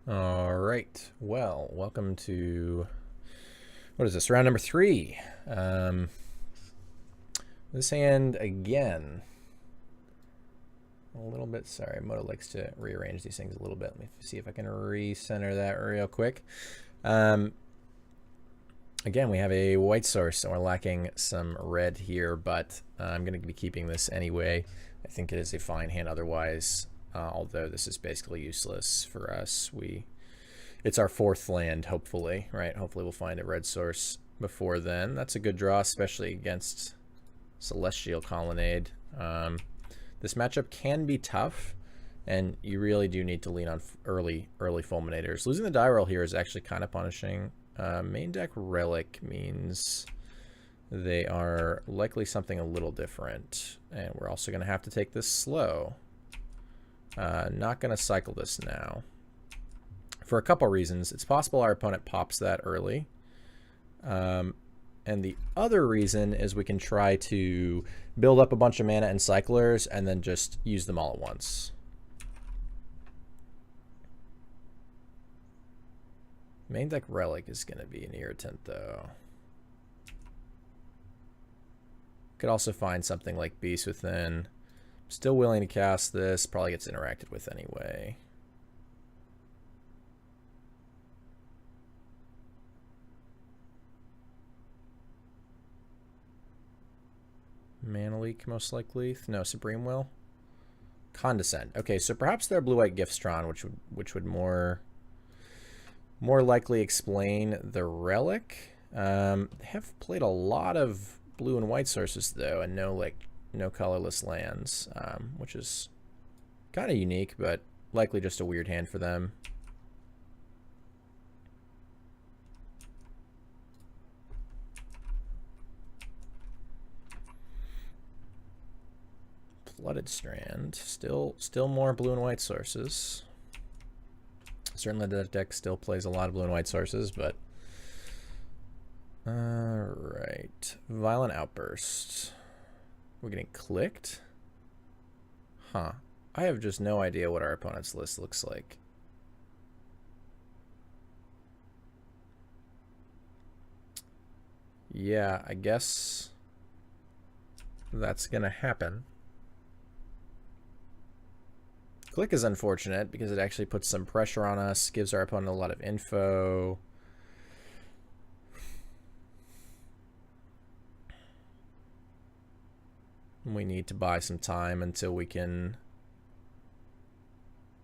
All right. Well, welcome to, what is this, round number 3. This hand again. A little bit, sorry, Moto likes to rearrange these things a little bit. Let me see if I can recenter that real quick. Again, we have a white source, so we're lacking some red here, but I'm going to be keeping this anyway. I think it is a fine hand otherwise, although this is basically useless for us. It's our 4th land, hopefully, right? Hopefully we'll find a red source before then. That's a good draw, especially against Celestial Colonnade. This matchup can be tough, and you really do need to lean on early fulminators. Losing the die roll here is actually kind of punishing. Main deck Relic means they are likely something a little different, and we're also going to have to take this slow. Not going to cycle this now. For a couple reasons. It's possible our opponent pops that early. And the other reason is we can try to build up a bunch of mana and cyclers and then just use them all at once. Main deck Relic is going to be an irritant, though. Could also find something like Beast Within. Still willing to cast this. Probably gets interacted with anyway. Mana Leak, most likely. No, Supreme Will. Condescend. Okay, so perhaps they're blue-white Giftstron, which would more likely explain the Relic. They have played a lot of blue and white sources though, and no colorless lands, which is kind of unique, but likely just a weird hand for them. Flooded Strand, still more blue and white sources. Certainly the deck still plays a lot of blue and white sources, but alright. Violent Outburst. We're getting clicked? Huh. I have just no idea what our opponent's list looks like. Yeah, I guess that's gonna happen. Click is unfortunate because it actually puts some pressure on us, gives our opponent a lot of info. We need to buy some time until we can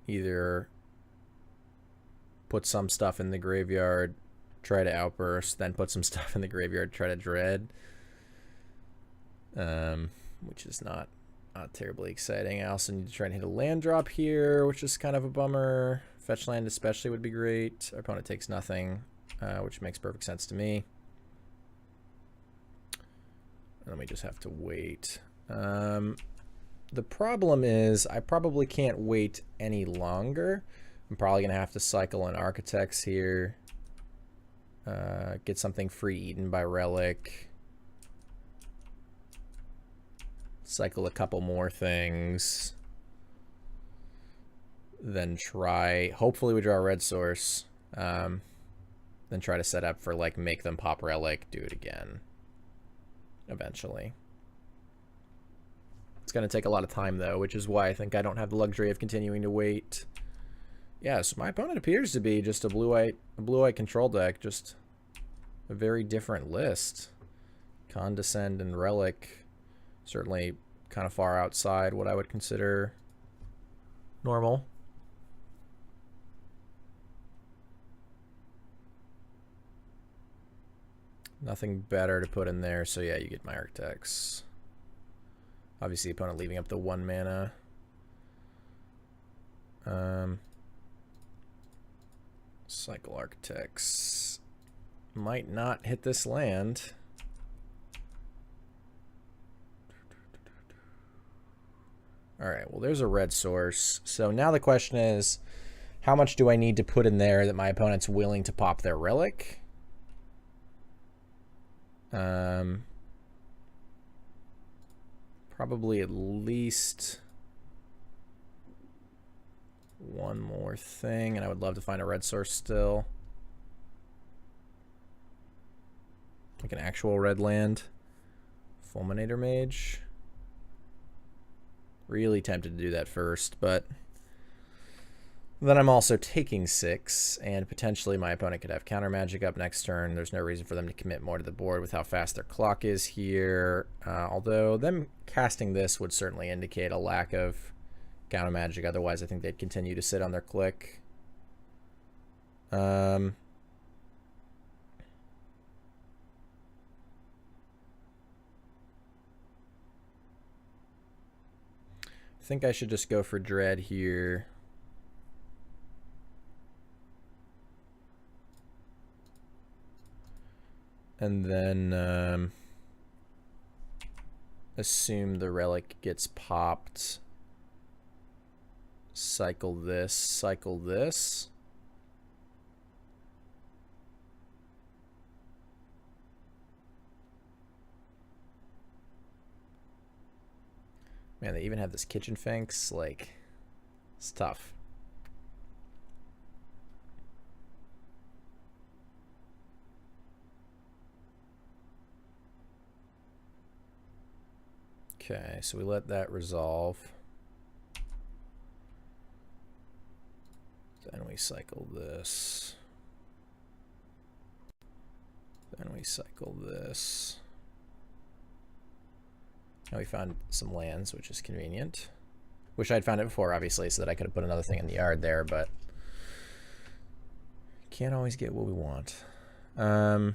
either put some stuff in the graveyard, try to outburst, then put some stuff in the graveyard, try to dread. Which is not terribly exciting. I also need to try and hit a land drop here, which is kind of a bummer. Fetch land especially would be great. Our opponent takes nothing, which makes perfect sense to me. And then we just have to wait. The problem is I probably can't wait any longer. I'm probably going to have to cycle an Architects here. Get something free eaten by Relic. Cycle a couple more things. Then hopefully we draw a red source. Then try to set up for like make them pop Relic, do it again. Eventually. It's going to take a lot of time though, which is why I think I don't have the luxury of continuing to wait. Yeah, so my opponent appears to be just a blue-white control deck, just a very different list. Condescend and Relic. Certainly kind of far outside what I would consider normal. Nothing better to put in there, so yeah, you get my Architects. Obviously, the opponent leaving up the 1 mana. Cycle Architects. Might not hit this land. Alright, well there's a red source. So now the question is, how much do I need to put in there that my opponent's willing to pop their Relic? Probably at least one more thing, and I would love to find a red source still. Like an actual red land. Fulminator Mage. Really tempted to do that first, but then I'm also taking 6, and potentially my opponent could have counter magic up next turn. There's no reason for them to commit more to the board with how fast their clock is here. Although them casting this would certainly indicate a lack of counter magic. Otherwise, I think they'd continue to sit on their click. I think I should just go for Dread here. And then assume the relic gets popped. Cycle this, cycle this. Man, they even have this Kitchen Finks. Like, it's tough. Okay, so we let that resolve. Then we cycle this. Then we cycle this. Now we found some lands, which is convenient. Wish I'd found it before, obviously, so that I could have put another thing in the yard there, but can't always get what we want. That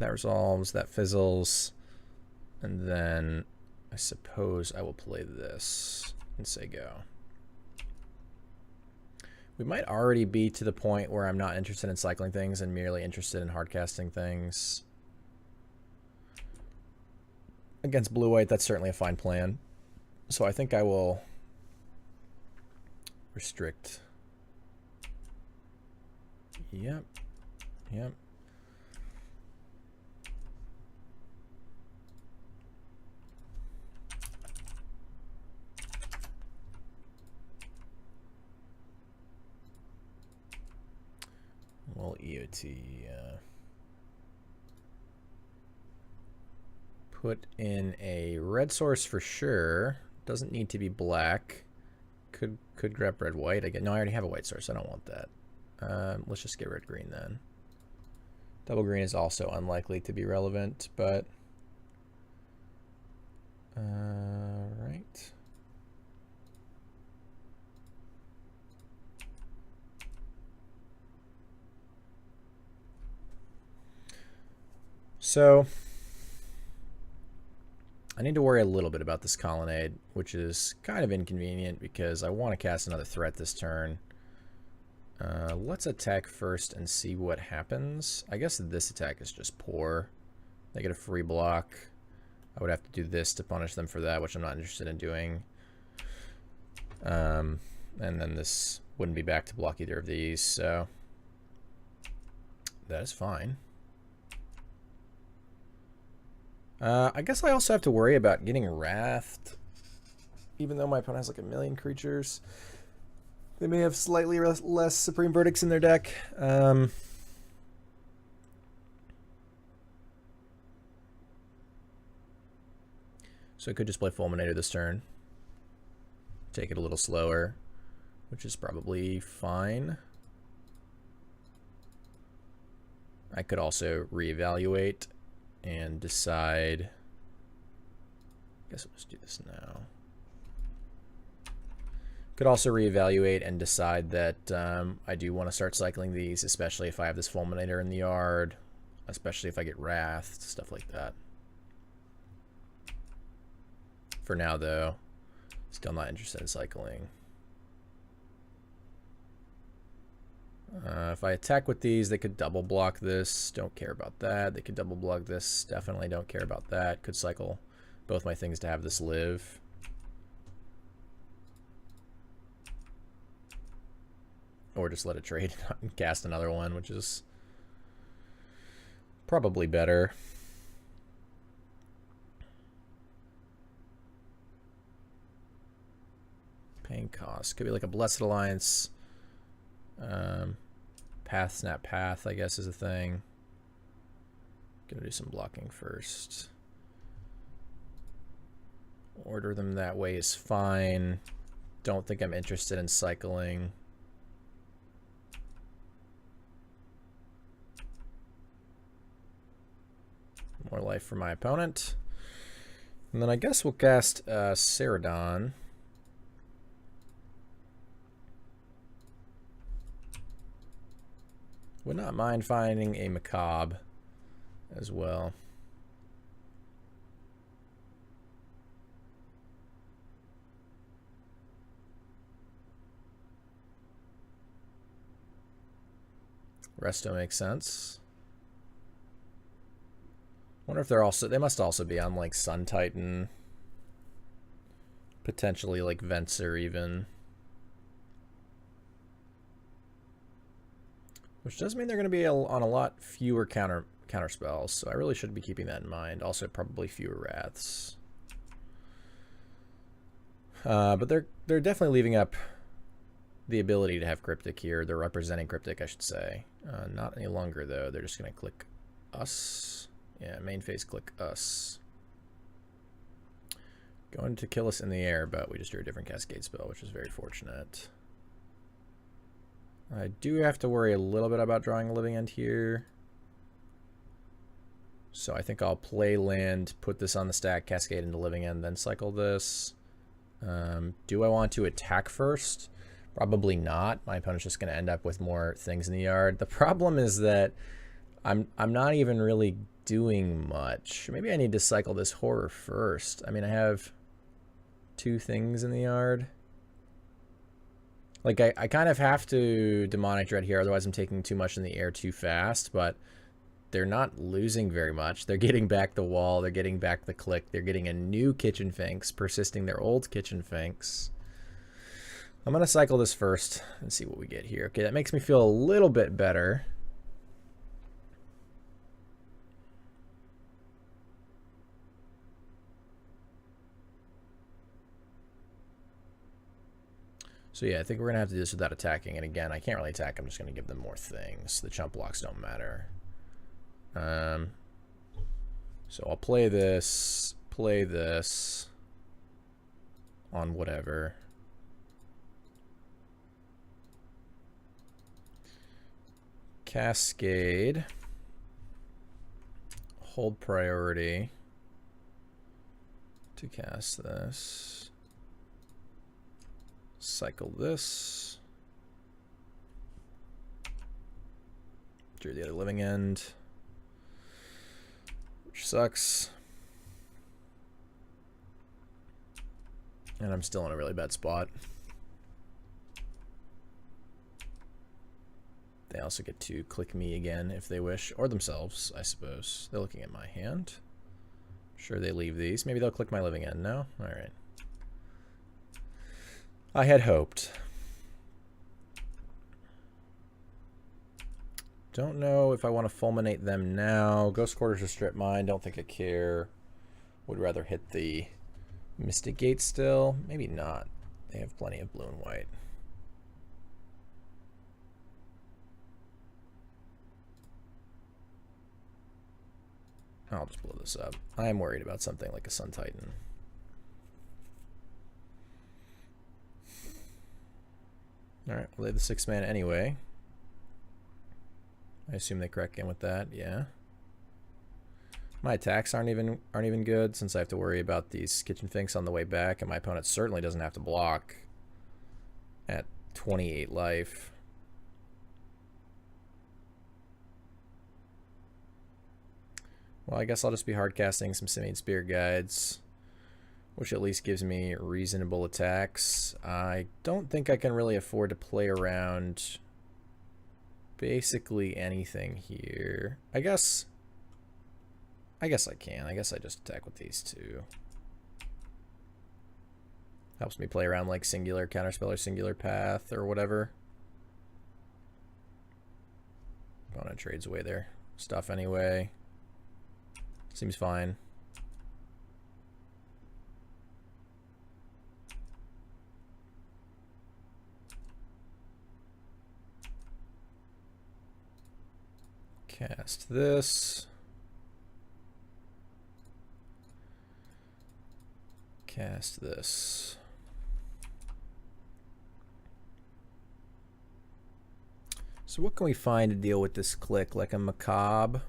resolves, that fizzles. And then I suppose I will play this and say go. We might already be to the point where I'm not interested in cycling things and merely interested in hardcasting things. Against blue-white, that's certainly a fine plan. So I think I will restrict. Yep. Yep. Well, EOT. Put in a red source for sure. Doesn't need to be black. Could grab red white again. No, I already have a white source. I don't want that. Let's just get red green then. Double green is also unlikely to be relevant, but right. So I need to worry a little bit about this colonnade, which is kind of inconvenient because I want to cast another threat this turn. Let's attack first and see what happens. I guess this attack is just poor. They get a free block. I would have to do this to punish them for that, which I'm not interested in doing. And then this wouldn't be back to block either of these, so that is fine. I guess I also have to worry about getting wrathed, even though my opponent has like 1,000,000 creatures. They may have slightly less Supreme Verdicts in their deck. So I could just play Fulminator this turn. Take it a little slower, which is probably fine. I could also reevaluate and decide. I guess we'll just do this now. Could also reevaluate and decide that I do want to start cycling these, especially if I have this Fulminator in the yard, especially if I get wrathed, stuff like that. For now, though, still not interested in cycling. If I attack with these, they could double block this. Don't care about that. They could double block this. Definitely don't care about that. Could cycle both my things to have this live. Or just let it trade and cast another one, which is probably better. Paying cost. Lost. Could be like a Blessed Alliance. Path, snap, path, I guess, is a thing. Gonna do some blocking first. Order them that way is fine. Don't think I'm interested in cycling. More life for my opponent. And then I guess we'll cast Ceradon. Would not mind finding a Macabre as well. Resto makes sense. Wonder if they're also, they must also be on like Sun Titan. Potentially like Venser even. Which does mean they're going to be on a lot fewer counter spells, so I really should be keeping that in mind. Also probably fewer Wraths. But they're definitely leaving up the ability to have Cryptic here. They're representing Cryptic, I should say. Not any longer though. They're just going to click us. Yeah, main phase click us. Going to kill us in the air, but we just drew a different Cascade spell, which is very fortunate. I do have to worry a little bit about drawing a Living End here. So I think I'll play land, put this on the stack, Cascade into Living End, then cycle this. Do I want to attack first? Probably not. My opponent's just going to end up with more things in the yard. The problem is that I'm not even really doing much. Maybe I need to cycle this Horror first. I mean, I have 2 things in the yard. Like, I kind of have to Demonic Dread here, otherwise I'm taking too much in the air too fast, but they're not losing very much. They're getting back the wall, they're getting back the click, they're getting a new Kitchen Finks, persisting their old Kitchen Finks. I'm going to cycle this first and see what we get here. Okay, that makes me feel a little bit better. So yeah, I think we're going to have to do this without attacking. And again, I can't really attack. I'm just going to give them more things. The chump blocks don't matter. So I'll play this on whatever. Cascade. Hold priority to cast this. Cycle this. Drew the other Living End, which sucks. And I'm still in a really bad spot. They also get to click me again if they wish, or themselves, I suppose. They're looking at my hand. Sure, they leave these. Maybe they'll click my Living End. No? All right. I had hoped. Don't know if I want to fulminate them now. Ghost Quarters or Strip Mine. Don't think I care. Would rather hit the Mystic Gate still. Maybe not. They have plenty of blue and white. I'll just blow this up. I am worried about something like a Sun Titan. Alright, well, they have the 6 mana anyway. I assume they correct in with that, yeah. My attacks aren't even good, since I have to worry about these Kitchen Finks on the way back, and my opponent certainly doesn't have to block at 28 life. Well, I guess I'll just be hard casting some Simian Spirit Guides, which at least gives me reasonable attacks. I don't think I can really afford to play around basically anything here. I guess I can. I guess I just attack with these 2. Helps me play around like Singular Counterspell or Singular Path or whatever. Opponent trades away their stuff anyway. Seems fine. Cast this. Cast this. So what can we find to deal with this click? Like a macabre?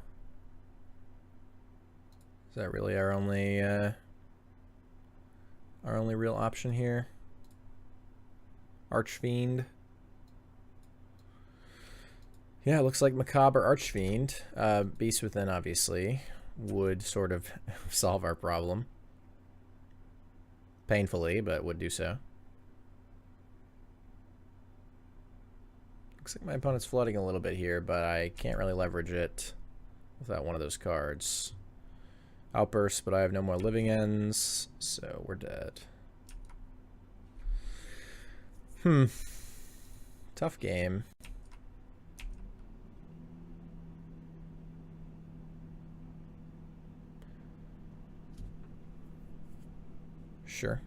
Is that really our only real option here? Archfiend. Yeah, it looks like macabre or Archfiend. Beast Within obviously would sort of solve our problem. Painfully, but would do so. Looks like my opponent's flooding a little bit here, but I can't really leverage it without one of those cards. Outburst, but I have no more living ends, so we're dead. Tough game. Sure.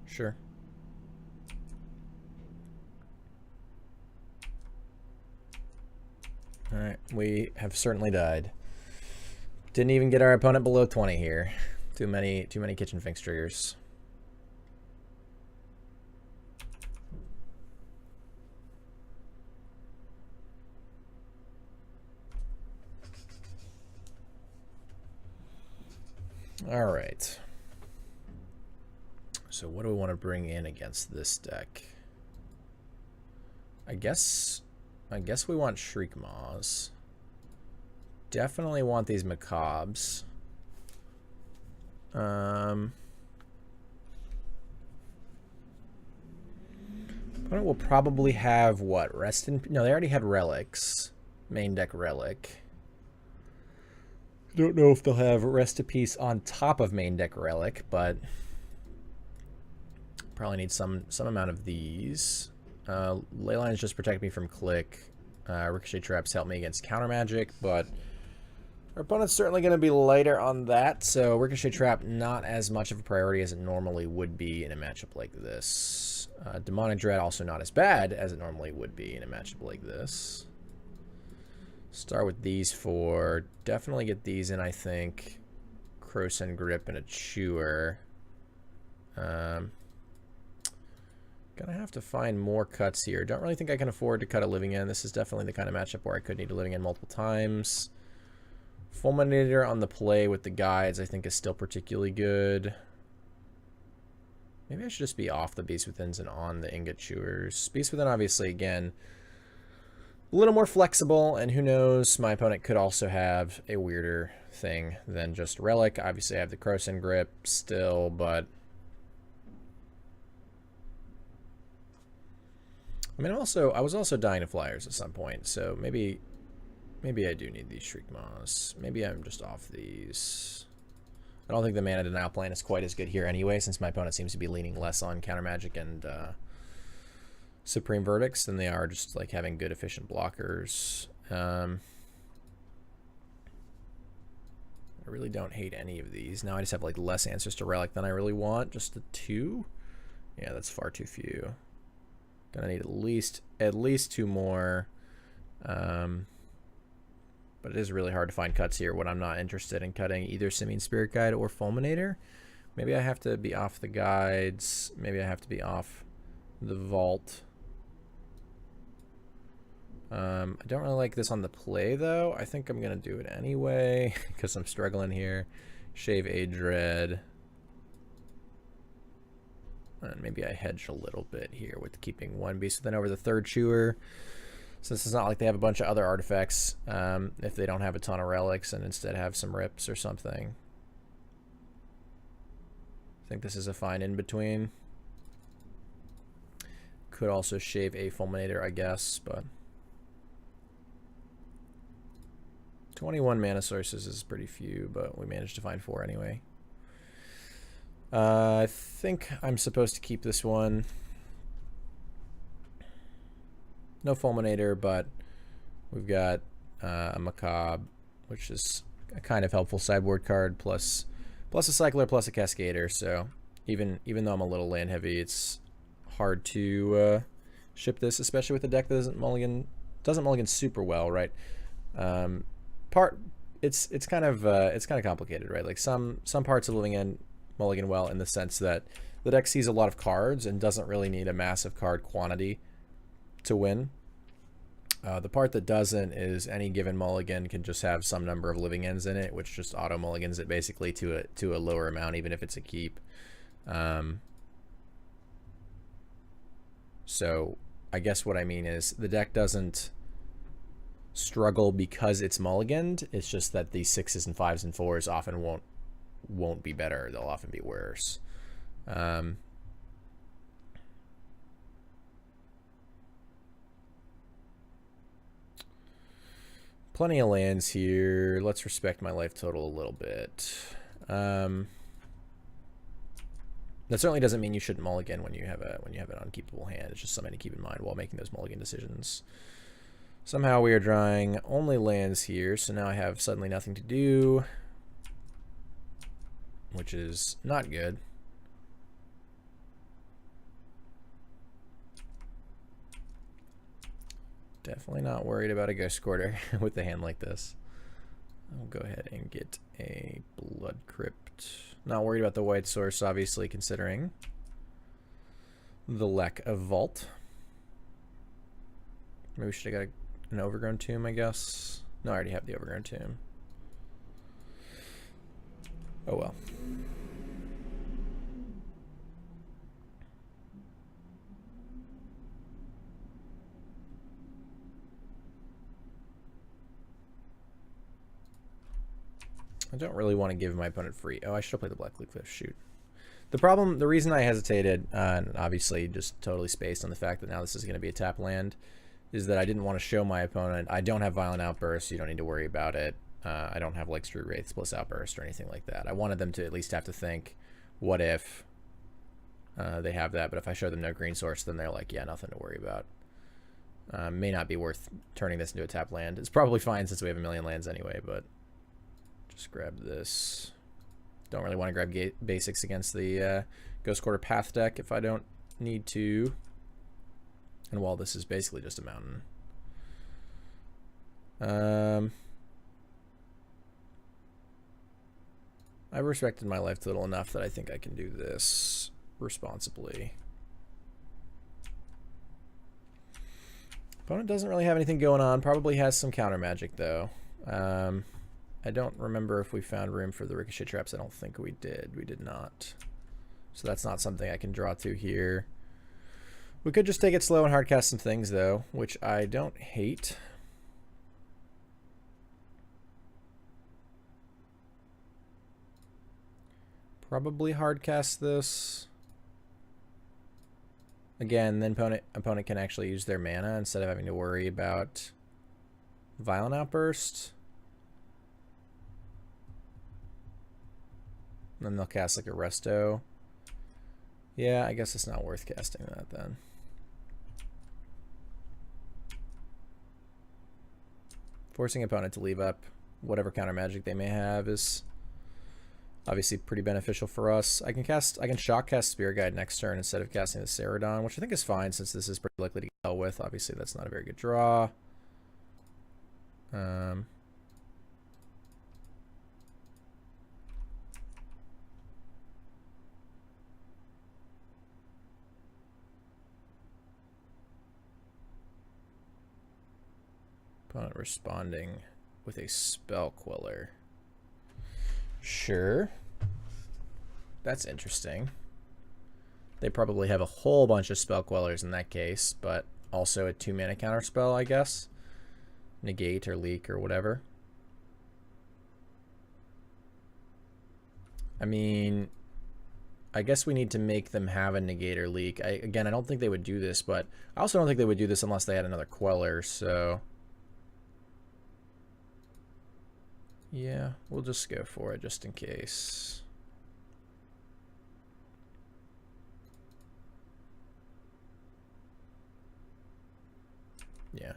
Sure. Alright, we have certainly died. Didn't even get our opponent below 20 here. Too many kitchen finks triggers. Alright. So what do we want to bring in against this deck? I guess we want Shriek Maws. Definitely want these Macabres. Opponent will probably have what? Rest in... No, they already had Relics. Main deck Relic. I don't know if they'll have Rest in Peace on top of main deck Relic, but probably need some amount of these. Leylines just protect me from click. Ricochet Traps help me against counter magic, but our opponent's certainly going to be lighter on that, so Ricochet Trap not as much of a priority as it normally would be in a matchup like this. Demonic Dread also not as bad as it normally would be in a matchup like this. Start with these four. Definitely get these in, I think. Crowsend Grip and a Chewer. Gonna have to find more cuts here. Don't really think I can afford to cut a Living End. This is definitely the kind of matchup where I could need a Living End multiple times. Fulminator on the play with the guides I think is still particularly good. Maybe I should just be off the Beast Withins and on the Ingot Chewers. Beast Within obviously, again, a little more flexible, and who knows, my opponent could also have a weirder thing than just Relic. Obviously I have the Crowsend Grip still, but I mean, I was also dying to Flyers at some point, so maybe I do need these Shriek Maws. Maybe I'm just off these. I don't think the Mana Denial plan is quite as good here anyway, since my opponent seems to be leaning less on counter magic and Supreme Verdicts than they are just like having good efficient blockers. I really don't hate any of these. Now I just have like less answers to Relic than I really want. Just the 2? Yeah, that's far too few. Gonna need at least 2 more. But it is really hard to find cuts here when I'm not interested in cutting either Simian Spirit Guide or Fulminator. Maybe I have to be off the guides. Maybe I have to be off the vault. I don't really like this on the play, though. I think I'm going to do it anyway because I'm struggling here. Shave a Dread. And maybe I hedge a little bit here with keeping one Beast Within over the third Chewer. Since it's not like they have a bunch of other artifacts, if they don't have a ton of relics and instead have some rips or something. I think this is a fine in-between. Could also shave a Fulminator, I guess, but 21 mana sources is pretty few, but we managed to find 4 anyway. I think I'm supposed to keep this one. No Fulminator, but we've got a Macabre, which is a kind of helpful sideboard card, plus a Cycler, plus a Cascader. So even though I'm a little land heavy, it's hard to ship this, especially with a deck that doesn't mulligan super well, right? It's kind of complicated, right? Like some parts of living in mulligan well in the sense that the deck sees a lot of cards and doesn't really need a massive card quantity to win. The part that doesn't is any given mulligan can just have some number of living ends in it, which just auto mulligans it basically to a lower amount, even if it's a keep. So I guess what I mean is the deck doesn't struggle because it's mulliganed. It's just that these 6s and 5s and 4s often won't be better. They'll often be worse. Plenty of lands here. Let's respect my life total a little bit. That certainly doesn't mean you shouldn't mulligan when you have an unkeepable hand. It's just something to keep in mind while making those mulligan decisions. Somehow we are drawing only lands here, so now I have suddenly nothing to do, which is not good. Definitely not worried about a Ghost Quarter with a hand like this. I'll go ahead and get a Blood Crypt. Not worried about the white source, obviously, considering the lack of Vault. Maybe we should have got an Overgrown Tomb, I guess. No, I already have the Overgrown Tomb. Oh well. I don't really want to give my opponent free. Oh, I should have played the Black Cliff. Shoot. The reason I hesitated, and obviously just totally spaced on the fact that now this is going to be a tap land, is that I didn't want to show my opponent. I don't have Violent Outburst, so you don't need to worry about it. I don't have like Street Wraiths plus Outburst or anything like that. I wanted them to at least have to think, what if they have that? But if I show them no green source, then they're like, yeah, nothing to worry about. May not be worth turning this into a tap land. It's probably fine since we have a million lands anyway, but just grab this. Don't really want to grab basics against the Ghost Quarter Path deck if I don't need to. And while this is basically just a mountain. I've respected my life total enough that I think I can do this responsibly. Opponent doesn't really have anything going on. Probably has some counter magic though. I don't remember if we found room for the ricochet traps. I don't think we did. We did not. So that's not something I can draw to here. We could just take it slow and hardcast some things though, which I don't hate. Probably hardcast this. Again, then opponent can actually use their mana instead of having to worry about Violent Outburst. And then they'll cast like a Resto. Yeah, I guess it's not worth casting that then. Forcing opponent to leave up whatever counter magic they may have is obviously pretty beneficial for us. I can shock cast Spirit Guide next turn instead of casting the Ceradon, which I think is fine since this is pretty likely to get dealt with. Obviously that's not a very good draw. Opponent responding with a Spell Queller. Sure. That's interesting. They probably have a whole bunch of Spell Quellers in that case, but also a 2-mana counterspell, I guess. Negate or leak or whatever. I mean, I guess we need to make them have a negate or leak. Again, I don't think they would do this, but I also don't think they would do this unless they had another Queller, so yeah, we'll just go for it just in case. Yeah.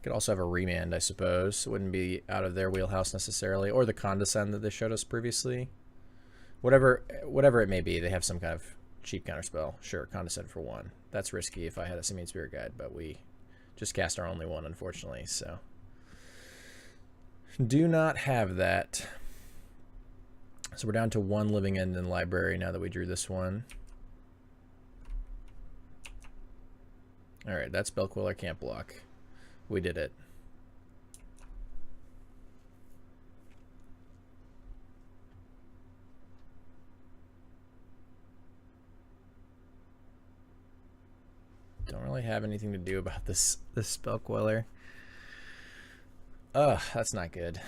Could also have a Remand, I suppose. It wouldn't be out of their wheelhouse necessarily, or the Condescend that they showed us previously. Whatever it may be, they have some kind of cheap counterspell. Sure, Condescend for 1. That's risky if I had a Simian Spirit Guide, but we just cast our only one, unfortunately, so. Do not have that. So we're down to 1 living end in library now that we drew this one. Alright, that Spell Queller can't block. We did it. Don't really have anything to do about this Spell Queller. Ugh, that's not good.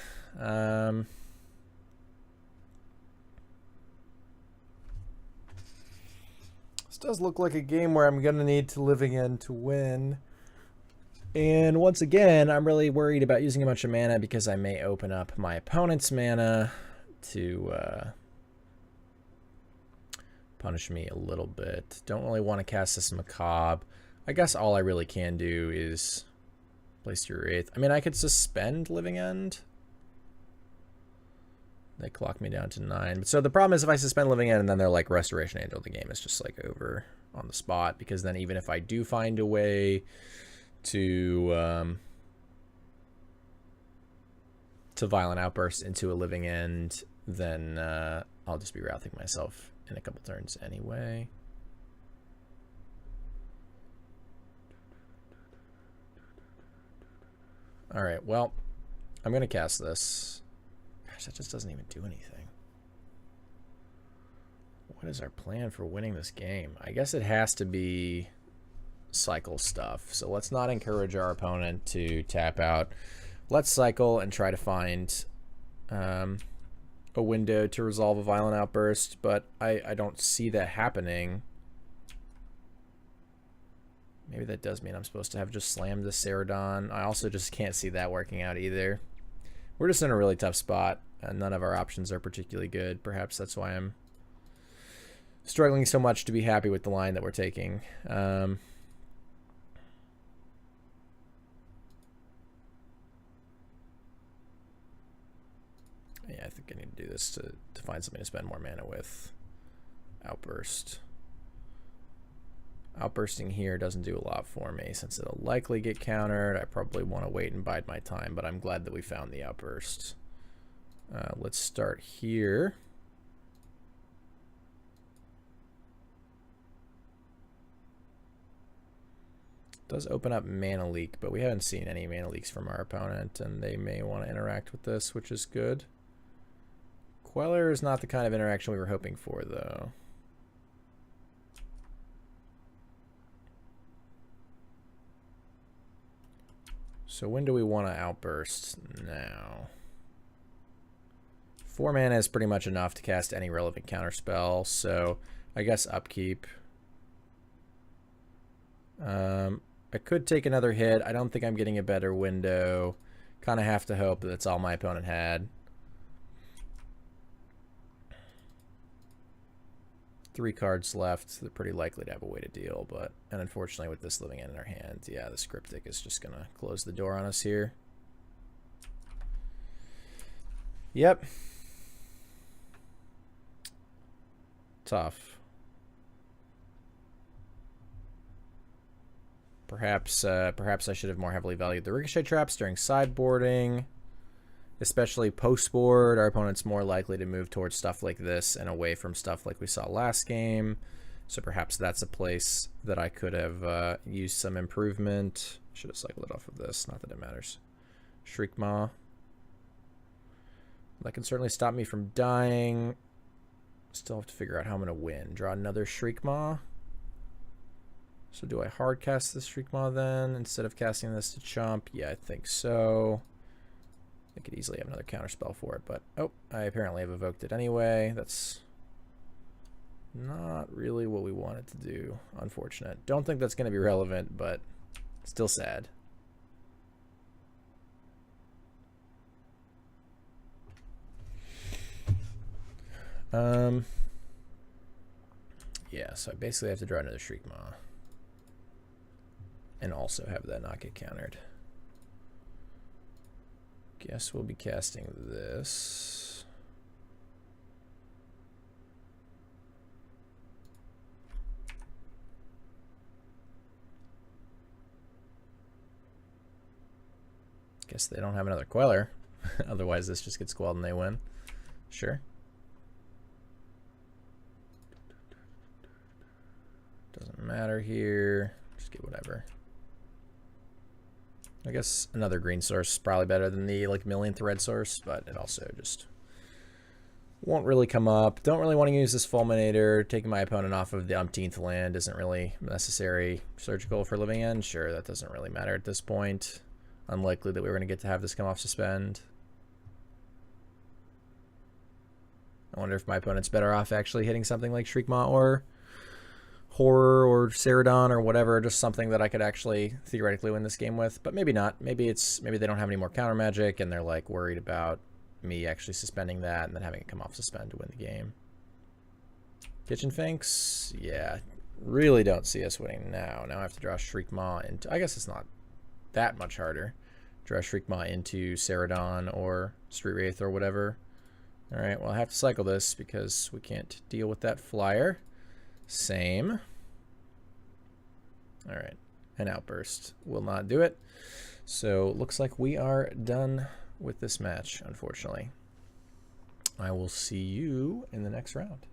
This does look like a game where I'm going to need to living end to win. And once again, I'm really worried about using a bunch of mana because I may open up my opponent's mana to punish me a little bit. Don't really want to cast this Macabre. I guess all I really can do is place your Wraith. I mean, I could suspend living end. They clock me down to 9. But so the problem is if I suspend living end and then they're like Restoration Angel, the game is just like over on the spot. Because then even if I do find a way to Violent Outburst into a living end, then I'll just be routing myself in a couple turns anyway. Alright, well, I'm going to cast this. Gosh, that just doesn't even do anything. What is our plan for winning this game? I guess it has to be cycle stuff. So let's not encourage our opponent to tap out. Let's cycle and try to find a window to resolve a Violent Outburst, but I don't see that happening. Maybe that does mean I'm supposed to have just slammed the Ceradon. I also just can't see that working out either. We're just in a really tough spot, and none of our options are particularly good. Perhaps that's why I'm struggling so much to be happy with the line that we're taking. Yeah, I think I need to do this to find something to spend more mana with. Outburst. Outbursting here doesn't do a lot for me since it'll likely get countered. I probably want to wait and bide my time, but I'm glad that we found the Outburst. Let's start here. It does open up Mana Leak, but we haven't seen any Mana Leaks from our opponent, and they may want to interact with this, which is good. Queller is not the kind of interaction we were hoping for, though. So when do we want to outburst? Now. 4 mana is pretty much enough to cast any relevant counterspell, so I guess upkeep. I could take another hit. I don't think I'm getting a better window. Kind of have to hope that that's all my opponent had. 3 cards left. They're pretty likely to have a way to deal, and unfortunately with this living end in our hand, yeah, the Cryptic is just going to close the door on us here. Yep. Tough. Perhaps I should have more heavily valued the Ricochet traps during sideboarding. Especially post-board, our opponent's more likely to move towards stuff like this and away from stuff like we saw last game. So perhaps that's a place that I could have used some improvement. Should have cycled it off of this, not that it matters. Shriekmaw. That can certainly stop me from dying. Still have to figure out how I'm going to win. Draw another Shriekmaw. So do I hard cast this Shriekmaw then instead of casting this to chump? Yeah, I think so. I could easily have another counterspell for it, but oh, I apparently have evoked it anyway. That's not really what we wanted to do. Unfortunate. Don't think that's going to be relevant, but still sad. Yeah, so I basically have to draw another Shriekmaw. And also have that not get countered. Guess we'll be casting this. Guess they don't have another Queller. Otherwise, this just gets quelled and they win. Sure. Doesn't matter here. Just get whatever. I guess another green source is probably better than the like millionth red source, but it also just won't really come up. Don't really want to use this fulminator. Taking my opponent off of the umpteenth land isn't really necessary. Surgical for living end? Sure, that doesn't really matter at this point. Unlikely that we were going to get to have this come off suspend. I wonder if my opponent's better off actually hitting something like Shriekmaw or Horror or Ceradon or whatever, just something that I could actually theoretically win this game with, but maybe not. Maybe they don't have any more counter magic and they're like worried about me actually suspending that and then having it come off suspend to win the game. Kitchen Finks, yeah, really don't see us winning now. Now I have to draw Shriekmaw into, I guess it's not that much harder. Draw Shriekmaw into Ceradon or Street Wraith or whatever. All right, well I have to cycle this because we can't deal with that flyer. Same. All right, an Outburst will not do it. So looks like we are done with this match, unfortunately. I will see you in the next round.